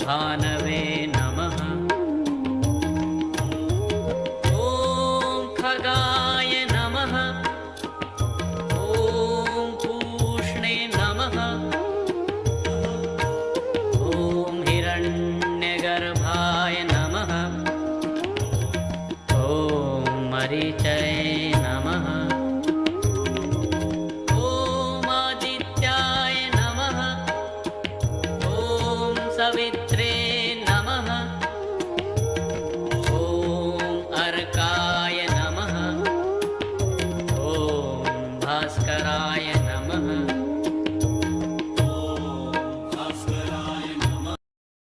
भानवे नमः। ॐ खगाय नमः। ॐ पूष्णे नमः। ॐ हिरण्यगर्भाय नमः। ॐ मरीचये नमः। ॐ आदित्याय नमः। ॐ सवित्रे